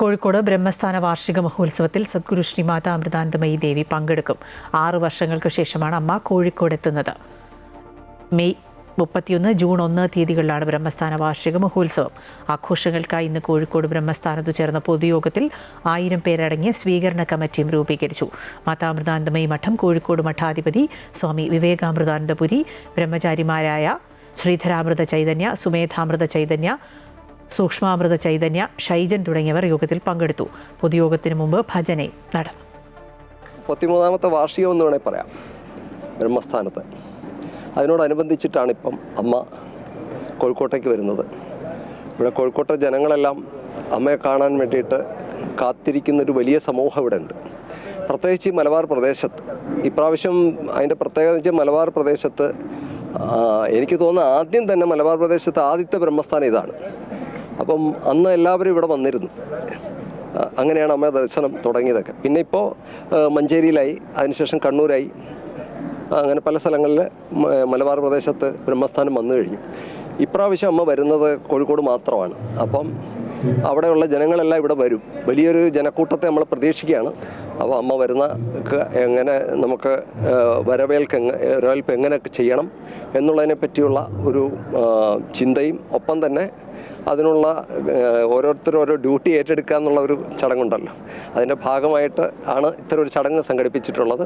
കോഴിക്കോട് ബ്രഹ്മസ്ഥാന വാർഷിക മഹോത്സവത്തിൽ സദ്ഗുരു ശ്രീ മാതാ അമൃതാനന്ദമയി ദേവി പങ്കെടുക്കും. 6 വർഷങ്ങൾക്ക് ശേഷമാണ് അമ്മ കോഴിക്കോട് എത്തുന്നത്. മെയ് 31, ജൂൺ 1 തീയതികളിലാണ് ബ്രഹ്മസ്ഥാന വാർഷിക മഹോത്സവം. ആഘോഷങ്ങൾക്കായി ഇന്ന് കോഴിക്കോട് ബ്രഹ്മസ്ഥാനത്തു ചേർന്ന പൊതുയോഗത്തിൽ 1000 പേരടങ്ങിയ സ്വീകരണ കമ്മിറ്റിയും രൂപീകരിച്ചു. മാതാ അമൃതാനന്ദമയി മഠം കോഴിക്കോട് മഠാധിപതി സ്വാമി വിവേകാമൃതാനന്ദപുരി, ബ്രഹ്മചാരിമാരായ ശ്രീധരാമൃത ചൈതന്യ, സുമേധാമൃത ചൈതന്യ, സൂക്ഷ്മാമൃത ചൈതന്യ, ഷൈജൻ തുടങ്ങിയവർ യോഗത്തിൽ പങ്കെടുത്തു. പൊതുയോഗത്തിന് മുമ്പ് ഭജന നടന്നു. 13ാമത്തെ വാർഷികം എന്ന് വേണമെങ്കിൽ പറയാം ബ്രഹ്മസ്ഥാനത്ത്. അതിനോടനുബന്ധിച്ചിട്ടാണ് ഇപ്പം അമ്മ കോഴിക്കോട്ടേക്ക് വരുന്നത്. ഇവിടെ കോഴിക്കോട്ടെ ജനങ്ങളെല്ലാം അമ്മയെ കാണാൻ വേണ്ടിയിട്ട് കാത്തിരിക്കുന്നൊരു വലിയ സമൂഹം ഇവിടെ ഉണ്ട്. പ്രത്യേകിച്ച് ഈ മലബാർ പ്രദേശത്ത് ഇപ്രാവശ്യം അതിൻ്റെ പ്രത്യേകത വെച്ചാൽ മലബാർ പ്രദേശത്ത് എനിക്ക് തോന്നുന്നു ആദ്യം തന്നെ മലബാർ പ്രദേശത്ത് ആദ്യത്തെ ബ്രഹ്മസ്ഥാനം ഇതാണ്. അപ്പം അന്ന് എല്ലാവരും ഇവിടെ വന്നിരുന്നു. അങ്ങനെയാണ് അമ്മ ദർശനം തുടങ്ങിയതൊക്കെ. പിന്നെ ഇപ്പോൾ മഞ്ചേരിയിലായി, അതിനുശേഷം കണ്ണൂരായി, അങ്ങനെ പല സ്ഥലങ്ങളിൽ മലബാർ പ്രദേശത്ത് ബ്രഹ്മസ്ഥാനം വന്നു കഴിഞ്ഞു. ഇപ്രാവശ്യം അമ്മ വരുന്നത് കോഴിക്കോട് മാത്രമാണ്. അപ്പം അവിടെയുള്ള ജനങ്ങളെല്ലാം ഇവിടെ വരും. വലിയൊരു ജനക്കൂട്ടത്തെ നമ്മൾ പ്രതീക്ഷിക്കുകയാണ്. അപ്പോൾ അമ്മ വരുന്ന എങ്ങനെ നമുക്ക് വരവേൽപ്പ് എങ്ങനെ ചെയ്യണം എന്നുള്ളതിനെ പറ്റിയുള്ള ഒരു ചിന്തയും, ഒപ്പം തന്നെ അതിനുള്ള ഓരോരുത്തരും ഓരോ ഡ്യൂട്ടി ഏറ്റെടുക്കുക എന്നുള്ള ഒരു ചടങ്ങുണ്ടല്ലോ, അതിൻ്റെ ഭാഗമായിട്ട് ആണ് ഇത്തരം ഒരു ചടങ്ങ് സംഘടിപ്പിച്ചിട്ടുള്ളത്.